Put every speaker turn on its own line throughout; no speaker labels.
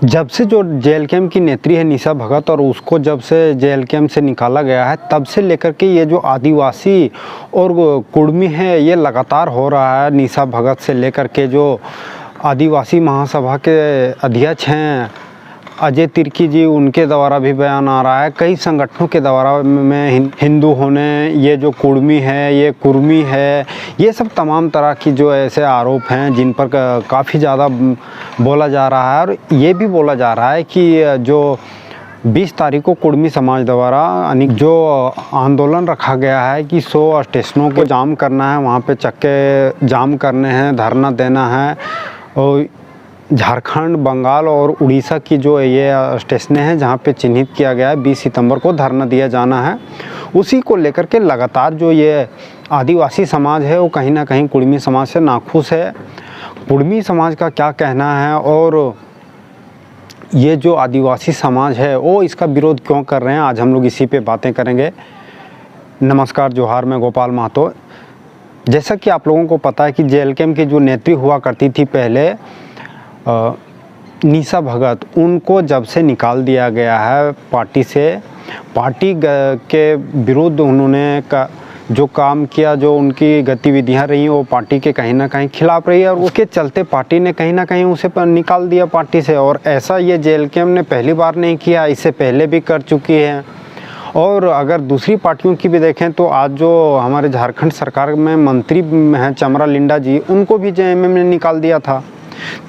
जब से जो जेएलकेएम की नेत्री है निशा भगत और उसको जब से जेएलकेएम से निकाला गया है तब से लेकर के ये जो आदिवासी और कुर्मी है ये लगातार हो रहा है। निशा भगत से लेकर के जो आदिवासी महासभा के अध्यक्ष हैं अजय तिर्की जी, उनके द्वारा भी बयान आ रहा है। कई संगठनों के द्वारा में हिंदू होने, ये जो कुर्मी है, ये कुर्मी है, ये सब तमाम तरह की जो ऐसे आरोप हैं जिन पर काफ़ी ज़्यादा बोला जा रहा है। और ये भी बोला जा रहा है कि जो 20 तारीख को कुर्मी समाज द्वारा जो आंदोलन रखा गया है कि 100 स्टेशनों को जाम करना है, वहाँ पे चक्के जाम करने हैं, धरना देना है। और झारखंड, बंगाल और उड़ीसा की जो ये स्टेशनें हैं जहाँ पे चिन्हित किया गया है 20 सितंबर को धरना दिया जाना है, उसी को लेकर के लगातार जो ये आदिवासी समाज है वो कहीं ना कहीं कुर्मी समाज से नाखुश है। कुर्मी समाज का क्या कहना है और ये जो आदिवासी समाज है वो इसका विरोध क्यों कर रहे हैं, आज हम लोग इसी पे बातें करेंगे। नमस्कार, जोहार, मैं गोपाल महतो। जैसा कि आप लोगों को पता है कि जेएलकेएम की जो नेत्री हुआ करती थी पहले निशा भगत, उनको जब से निकाल दिया गया है पार्टी से, पार्टी के विरुद्ध उन्होंने जो काम किया, जो उनकी गतिविधियां रही वो पार्टी के कहीं ना कहीं खिलाफ रही है और उसके चलते पार्टी ने कहीं ना कहीं उसे निकाल दिया पार्टी से। और ऐसा ये जेएलकेएम ने पहली बार नहीं किया, इससे पहले भी कर चुकी है। और अगर दूसरी पार्टियों की भी देखें तो आज जो हमारे झारखंड सरकार में मंत्री हैं चमरा लिंडा जी, उनको भी जेएमएम ने निकाल दिया था।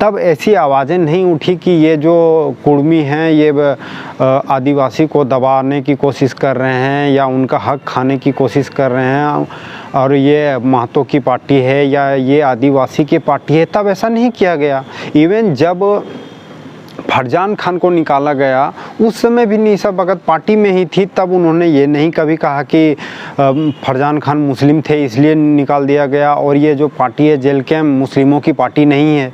तब ऐसी आवाज़ें नहीं उठी कि ये जो कुर्मी हैं ये आदिवासी को दबाने की कोशिश कर रहे हैं या उनका हक खाने की कोशिश कर रहे हैं और ये महतो की पार्टी है या ये आदिवासी की पार्टी है। तब ऐसा नहीं किया गया। इवन जब फरजान खान को निकाला गया उस समय भी निशा भगत पार्टी में ही थी, तब उन्होंने ये नहीं कभी कहा कि फरजान खान मुस्लिम थे इसलिए निकाल दिया गया और ये जो पार्टी है जेएलकेएम मुस्लिमों की पार्टी नहीं है।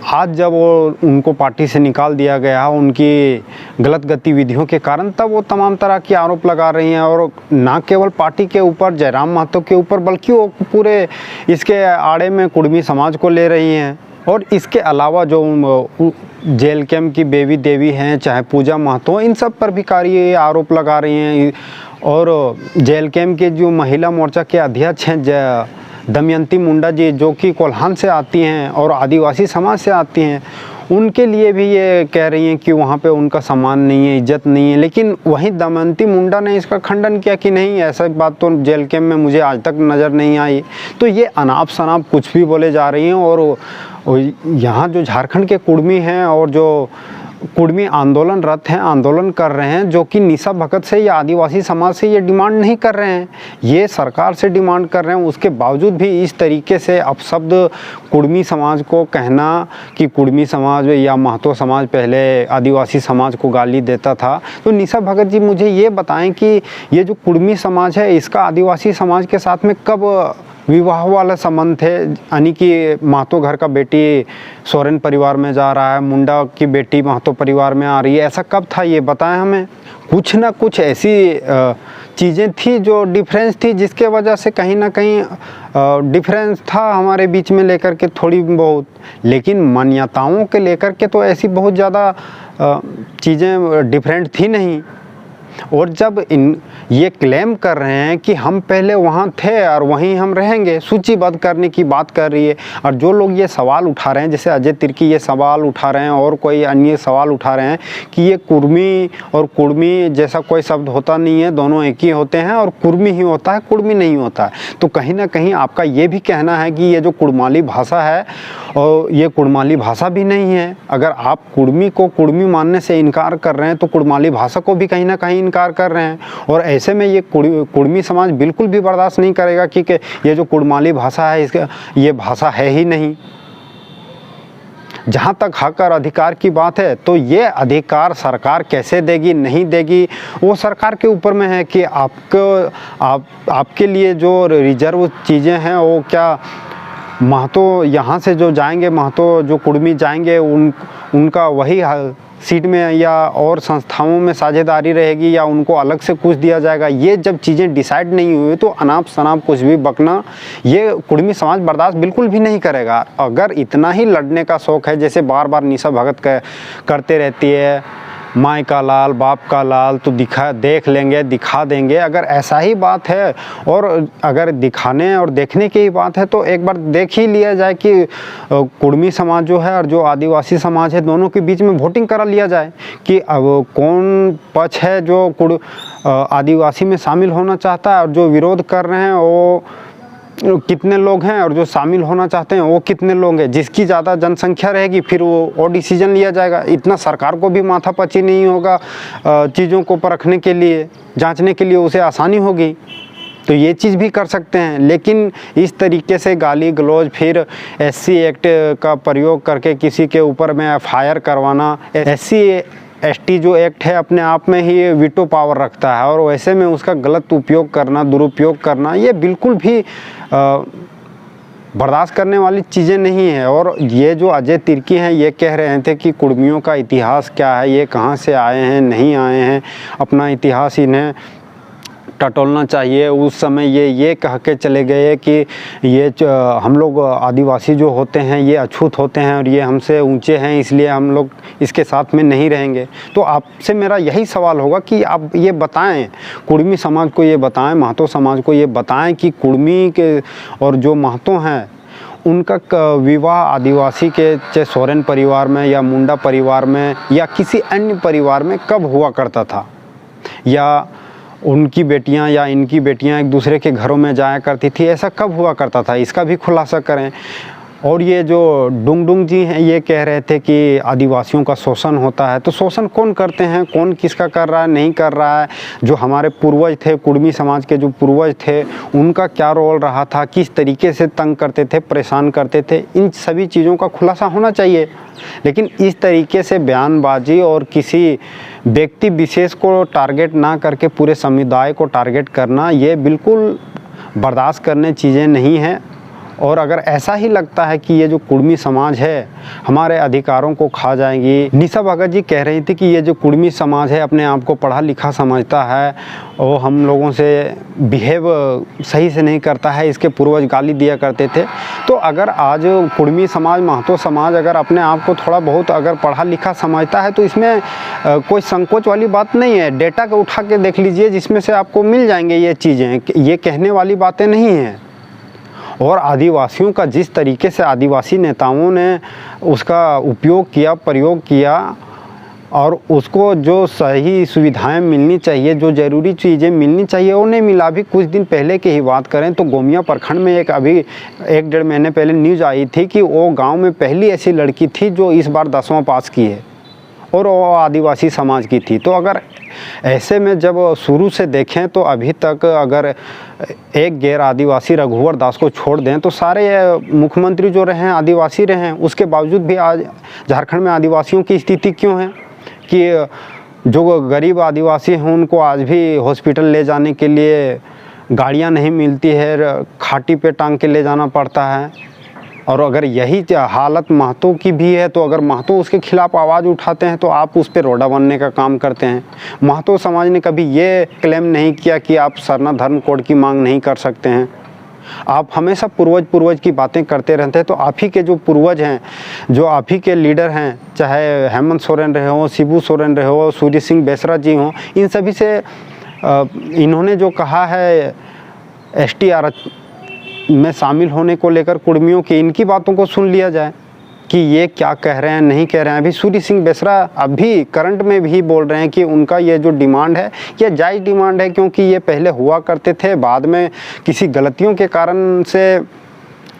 आज जब वो उनको पार्टी से निकाल दिया गया उनकी गलत गतिविधियों के कारण, तब वो तमाम तरह के आरोप लगा रही हैं और ना केवल पार्टी के ऊपर, जयराम महतो के ऊपर, बल्कि वो पूरे इसके आड़े में कुर्मी समाज को ले रही हैं। और इसके अलावा जो जेएलकेएम की बेबी देवी हैं, चाहे पूजा महतो, इन सब पर भी कार्य आरोप लगा रही हैं। और जेएलकेएम के जो महिला मोर्चा के अध्यक्ष हैं दमयंती मुंडा जी, जो कि कोल्हान से आती हैं और आदिवासी समाज से आती हैं, उनके लिए भी ये कह रही हैं कि वहाँ पे उनका सम्मान नहीं है, इज्जत नहीं है। लेकिन वहीं दमयंती मुंडा ने इसका खंडन किया कि नहीं, ऐसा बात तो जेएलकेएम में मुझे आज तक नज़र नहीं आई। तो ये अनाप शनाप कुछ भी बोले जा रही हैं। और यहाँ जो झारखंड के कुर्मी हैं और जो कुर्मी आंदोलनरत हैं, आंदोलन कर रहे हैं, जो कि निशा भगत से या आदिवासी समाज से ये डिमांड नहीं कर रहे हैं, ये सरकार से डिमांड कर रहे हैं। उसके बावजूद भी इस तरीके से अपशब्द कुर्मी समाज को कहना कि कुर्मी समाज या महतो समाज पहले आदिवासी समाज को गाली देता था। तो निशा भगत जी मुझे ये बताएं कि ये जो कुर्मी समाज है इसका आदिवासी समाज के साथ में कब विवाह वाला संबंध थे, यानी कि महतो घर का बेटी सोरेन परिवार में जा रहा है, मुंडा की बेटी महतो परिवार में आ रही है, ऐसा कब था ये बताएं हमें। कुछ ना कुछ ऐसी चीज़ें थी जो डिफरेंस थी, जिसके वजह से कहीं ना कहीं डिफरेंस था हमारे बीच में लेकर के थोड़ी बहुत। लेकिन मान्यताओं के लेकर के तो ऐसी बहुत ज़्यादा चीज़ें डिफरेंट थी नहीं। और जब ये क्लेम कर रहे हैं कि हम पहले वहाँ थे और वहीं हम रहेंगे, सूचीबद्ध करने की बात कर रही है। और जो लोग ये सवाल उठा रहे हैं, जैसे अजय तिर्की ये सवाल उठा रहे हैं और कोई अन्य सवाल उठा रहे हैं कि ये कुर्मी और कुर्मी जैसा कोई शब्द होता नहीं है, दोनों एक ही होते हैं और कुर्मी ही होता है, कुर्मी नहीं होता है। तो कहीं ना कहीं आपका ये भी कहना है कि ये जो कुड़माली भाषा है और ये कुड़माली भाषा भी नहीं है। अगर आप कुर्मी को कुर्मी मानने से इनकार कर रहे हैं तो कुड़माली भाषा को भी कहीं ना कहीं इनकार कर रहे हैं। और ऐसे में ये कुर्मी समाज बिल्कुल भी बर्दाश्त नहीं करेगा कि ये जो कुड़माली भाषा है इसका ये भाषा है ही नहीं। जहाँ तक हक और अधिकार की बात है तो ये अधिकार सरकार कैसे देगी, नहीं देगी, वो सरकार के ऊपर में है कि आपके लिए जो रिजर्व चीज़ें हैं वो क्या महतो यहाँ से जो जाएंगे, महतो जो कुर्मी जाएंगे उनका वही सीट में या और संस्थाओं में साझेदारी रहेगी या उनको अलग से कुछ दिया जाएगा, ये जब चीज़ें डिसाइड नहीं हुई तो अनाप शनाप कुछ भी बकना ये कुर्मी समाज बर्दाश्त बिल्कुल भी नहीं करेगा। अगर इतना ही लड़ने का शौक़ है, जैसे बार बार निशा भगत करते रहती है, माँ का लाल बाप का लाल तो देख लेंगे, दिखा देंगे, अगर ऐसा ही बात है और अगर दिखाने और देखने की ही बात है तो एक बार देख ही लिया जाए कि कुर्मी समाज जो है और जो आदिवासी समाज है दोनों के बीच में वोटिंग करा लिया जाए कि अब कौन पक्ष है जो आदिवासी में शामिल होना चाहता है और जो विरोध कर रहे हैं वो कितने लोग हैं और जो शामिल होना चाहते हैं वो कितने लोग हैं। जिसकी ज़्यादा जनसंख्या रहेगी फिर वो डिसीजन लिया जाएगा। इतना सरकार को भी माथापच्ची नहीं होगा चीज़ों को परखने के लिए, जांचने के लिए उसे आसानी होगी, तो ये चीज़ भी कर सकते हैं। लेकिन इस तरीके से गाली गलौज फिर SC एक्ट का प्रयोग करके किसी के ऊपर में FIR करवाना, SC ST जो एक्ट है अपने आप में ही वीटो पावर रखता है और वैसे में उसका गलत उपयोग करना, दुरुपयोग करना ये बिल्कुल भी बर्दाश्त करने वाली चीज़ें नहीं है। और ये जो अजय तिर्की हैं ये कह रहे थे कि कुर्मियों का इतिहास क्या है, ये कहाँ से आए हैं, नहीं आए हैं, अपना इतिहास इन्हें टटोलना चाहिए। उस समय ये कह के चले गए कि ये हम लोग आदिवासी जो होते हैं ये अछूत होते हैं और ये हमसे ऊंचे हैं, इसलिए हम लोग इसके साथ में नहीं रहेंगे। तो आपसे मेरा यही सवाल होगा कि आप ये बताएं, कुर्मी समाज को ये बताएं, महतो समाज को ये बताएं कि कुर्मी के और जो महतो हैं उनका विवाह आदिवासी के चाहे सोरेन परिवार में या मुंडा परिवार में या किसी अन्य परिवार में कब हुआ करता था, या उनकी बेटियां या इनकी बेटियां एक दूसरे के घरों में जाया करती थी, ऐसा कब हुआ करता था, इसका भी खुलासा करें। और ये जो डुंगडुंग जी हैं ये कह रहे थे कि आदिवासियों का शोषण होता है, तो शोषण कौन करते हैं, कौन किसका कर रहा है, नहीं कर रहा है। जो हमारे पूर्वज थे, कुर्मी समाज के जो पूर्वज थे, उनका क्या रोल रहा था, किस तरीके से तंग करते थे, परेशान करते थे, इन सभी चीज़ों का खुलासा होना चाहिए। लेकिन इस तरीके से बयानबाजी और किसी व्यक्ति विशेष को टारगेट ना करके पूरे समुदाय को टारगेट करना ये बिल्कुल बर्दाश्त करने चीज़ें नहीं हैं। और अगर ऐसा ही लगता है कि ये जो कुर्मी समाज है हमारे अधिकारों को खा जाएंगी, निशा भगत जी कह रही थी कि ये जो कुर्मी समाज है अपने आप को पढ़ा लिखा समझता है, वो हम लोगों से बिहेव सही से नहीं करता है, इसके पूर्वज गाली दिया करते थे। तो अगर आज कुर्मी समाज, महतो समाज अगर अपने आप को थोड़ा बहुत अगर पढ़ा लिखा समझता है तो इसमें कोई संकोच वाली बात नहीं है। डेटा को उठा के देख लीजिए जिसमें से आपको मिल जाएंगे ये चीज़ें, ये कहने वाली बातें नहीं हैं। और आदिवासियों का जिस तरीके से आदिवासी नेताओं ने उसका उपयोग किया, प्रयोग किया और उसको जो सही सुविधाएं मिलनी चाहिए, जो ज़रूरी चीज़ें मिलनी चाहिए वो नहीं मिला। अभी कुछ दिन पहले की ही बात करें तो गोमिया प्रखंड में अभी 1-1.5 महीने पहले न्यूज़ आई थी कि वो गांव में पहली ऐसी लड़की थी जो इस बार 10वां पास की है और वो आदिवासी समाज की थी। तो अगर ऐसे में जब शुरू से देखें तो अभी तक अगर एक गैर आदिवासी रघुवर दास को छोड़ दें तो सारे मुख्यमंत्री जो रहे हैं आदिवासी रहे हैं। उसके बावजूद भी आज झारखंड में आदिवासियों की स्थिति क्यों है कि जो गरीब आदिवासी हैं उनको आज भी हॉस्पिटल ले जाने के लिए गाड़ियां नहीं मिलती है, खाटी पे टांग के ले जाना पड़ता है। और अगर यही हालत महतो की भी है तो अगर महतो उसके खिलाफ आवाज़ उठाते हैं तो आप उस पर रोड़ा बनने का काम करते हैं। महतो समाज ने कभी ये क्लेम नहीं किया कि आप सरना धर्म कोड की मांग नहीं कर सकते हैं। आप हमेशा पूर्वज की बातें करते रहते हैं। तो आप ही के जो पूर्वज हैं, जो आप ही के लीडर हैं, चाहे हेमंत सोरेन रहे हो, शिबू सोरेन रहे हो, सूर्य सिंह बेसरा जी हों, इन सभी से इन्होंने जो कहा है ST में शामिल होने को लेकर कुर्मियों की, इनकी बातों को सुन लिया जाए कि ये क्या कह रहे हैं, नहीं कह रहे हैं। अभी सूर्य सिंह बेसरा अभी करंट में भी बोल रहे हैं कि उनका ये जो डिमांड है ये जायज़ डिमांड है, क्योंकि ये पहले हुआ करते थे, बाद में किसी गलतियों के कारण से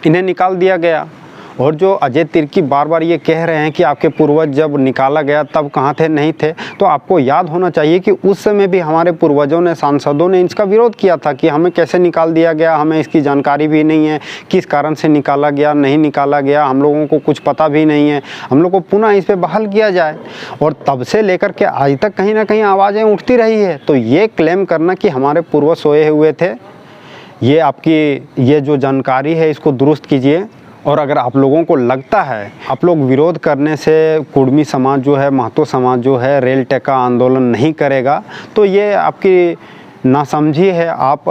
इन्हें निकाल दिया गया। और जो अजय तिर्की बार बार ये कह रहे हैं कि आपके पूर्वज जब निकाला गया तब कहाँ थे, नहीं थे, तो आपको याद होना चाहिए कि उस समय भी हमारे पूर्वजों ने, सांसदों ने इसका विरोध किया था कि हमें कैसे निकाल दिया गया, हमें इसकी जानकारी भी नहीं है, किस कारण से निकाला गया, नहीं निकाला गया, हम लोगों को कुछ पता भी नहीं है, हम लोग को पुनः इस पर बहाल किया जाए। और तब से लेकर के आज तक कहीं ना कहीं आवाज़ें उठती रही है। तो ये क्लेम करना कि हमारे पूर्वज सोए हुए थे, ये आपकी ये जो जानकारी है इसको दुरुस्त कीजिए और अगर आप लोगों को लगता है आप लोग विरोध करने से कुर्मी समाज जो है, महतो समाज जो है रेल टेका आंदोलन नहीं करेगा, तो ये आपकी नासमझी है। आप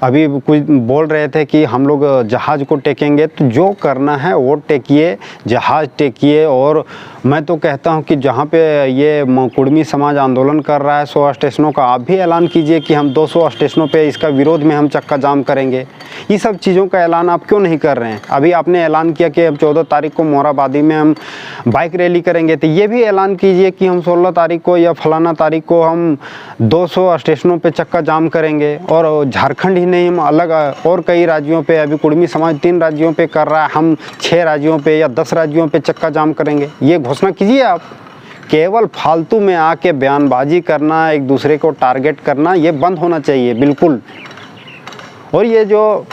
अभी कुछ बोल रहे थे कि हम लोग जहाज़ को टेकेंगे, तो जो करना है वो टेकिए, जहाज़ टेकिए। और मैं तो कहता हूं कि जहां पे ये कुर्मी समाज आंदोलन कर रहा है 100 स्टेशनों का, आप भी ऐलान कीजिए कि हम 200 स्टेशनों पे इसका विरोध में हम चक्का जाम करेंगे। ये सब चीज़ों का ऐलान आप क्यों नहीं कर रहे हैं? अभी आपने ऐलान किया कि हम 14 तारीख को मोराबादी में हम बाइक रैली करेंगे, तो ये भी ऐलान कीजिए कि हम 16 तारीख को या फलाना तारीख को हम 200 स्टेशनों पे चक्का जाम करेंगे। और झारखंड ही नहीं, हम अलग और कई राज्यों पे, अभी कुर्मी समाज 3 राज्यों पे कर रहा है, हम 6 राज्यों पे या 10 राज्यों पे चक्का जाम करेंगे। ये घोषणा कीजिए आप। केवल फालतू में आके बयानबाजी करना, एक दूसरे को टारगेट करना, ये बंद होना चाहिए बिल्कुल। और ये जो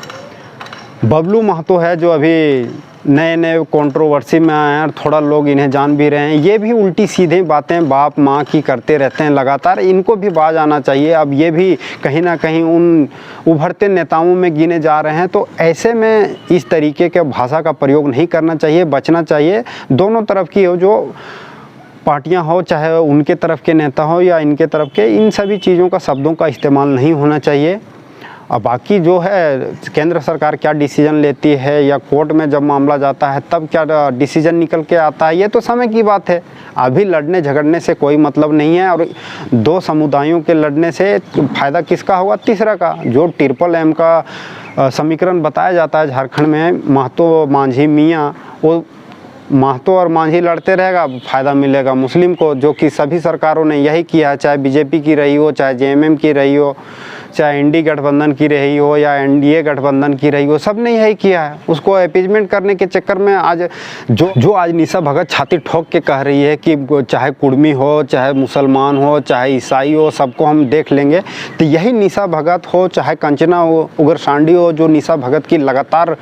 बबलू महतो है, जो अभी नए नए कंट्रोवर्सी में आए हैं, थोड़ा लोग इन्हें जान भी रहे हैं, ये भी उल्टी सीधी बातें बाप माँ की करते रहते हैं लगातार। इनको भी बाज आना चाहिए। अब ये भी कहीं ना कहीं उन उभरते नेताओं में गिने जा रहे हैं। तो ऐसे में इस तरीके के भाषा का प्रयोग नहीं करना चाहिए, बचना चाहिए। दोनों तरफ की हो, जो पार्टियां हो, चाहे उनके तरफ के नेता हो या इनके तरफ के, इन सभी चीज़ों का, शब्दों का इस्तेमाल नहीं होना चाहिए। अब बाकी जो है केंद्र सरकार क्या डिसीजन लेती है या कोर्ट में जब मामला जाता है तब क्या डिसीजन निकल के आता है, ये तो समय की बात है। अभी लड़ने झगड़ने से कोई मतलब नहीं है। और 2 समुदायों के लड़ने से फ़ायदा किसका होगा? तीसरा का। जो ट्रिपल M का समीकरण बताया जाता है झारखंड में, महतो मांझी मियाँ, वो महतो और मांझी लड़ते रहेगा, फ़ायदा मिलेगा मुस्लिम को, जो कि सभी सरकारों ने यही किया है। चाहे बीजेपी की रही हो, चाहे JMM की रही हो, चाहे ND गठबंधन की रही हो या NDA गठबंधन की रही हो, सब ने यही किया है। उसको अपीजमेंट करने के चक्कर में आज जो आज निशा भगत छाती ठोक के कह रही है कि चाहे कुर्मी हो, चाहे मुसलमान हो, चाहे ईसाई हो, सबको हम देख लेंगे, तो यही निशा भगत हो, चाहे कंचना उग्रसांडी हो, जो निशा भगत की लगातार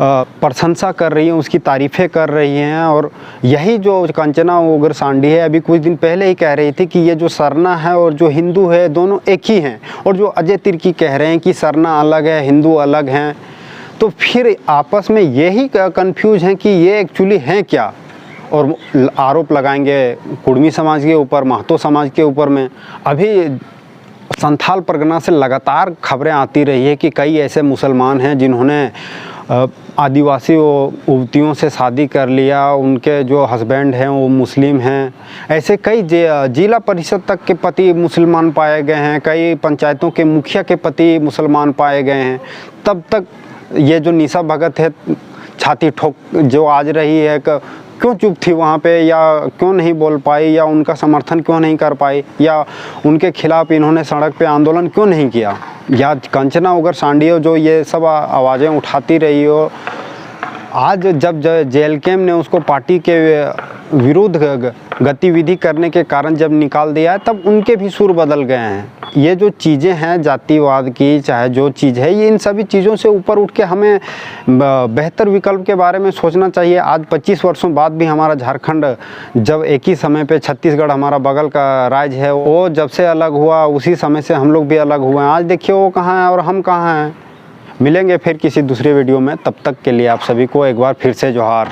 प्रशंसा कर रही है, उसकी तारीफ़ें कर रही हैं। और यही जो कंचना उग्रसांडी है, अभी कुछ दिन पहले ही कह रही थी कि ये जो सरना है और जो हिंदू है, दोनों एक ही हैं। और जो अजय तिर्की कह रहे हैं कि सरना अलग है, हिंदू अलग हैं, तो फिर आपस में यही कंफ्यूज हैं कि ये एक्चुअली हैं क्या। और आरोप लगाएंगे कुर्मी समाज के ऊपर, महतो समाज के ऊपर में। अभी संथाल परगना से लगातार खबरें आती रही है कि कई ऐसे मुसलमान हैं जिन्होंने आदिवासी युवतियों से शादी कर लिया, उनके जो हस्बैंड हैं वो मुस्लिम हैं। ऐसे कई जिला परिषद तक के पति मुसलमान पाए गए हैं, कई पंचायतों के मुखिया के पति मुसलमान पाए गए हैं। तब तक ये जो निशा भगत है छाती ठोक जो आज रही है, क्यों चुप थी वहाँ पे, या क्यों नहीं बोल पाई, या उनका समर्थन क्यों नहीं कर पाई, या उनके खिलाफ इन्होंने सड़क पे आंदोलन क्यों नहीं किया, या कंचना उग्रसांडी जो ये सब आवाज़ें उठाती रही हो। आज जब JLKM ने उसको पार्टी के विरुद्ध गतिविधि करने के कारण जब निकाल दिया है, तब उनके भी सुर बदल गए हैं। ये जो चीज़ें हैं जातिवाद की, चाहे जो चीज़ है, ये इन सभी चीज़ों से ऊपर उठ के हमें बेहतर विकल्प के बारे में सोचना चाहिए। आज 25 वर्षों बाद भी हमारा झारखंड, जब एक ही समय पे छत्तीसगढ़ हमारा बगल का राज्य है, वो जब से अलग हुआ उसी समय से हम लोग भी अलग हुए हैं। आज देखिए वो कहाँ हैं और हम कहाँ हैं। मिलेंगे फिर किसी दूसरे वीडियो में, तब तक के लिए आप सभी को एक बार फिर से जोहार।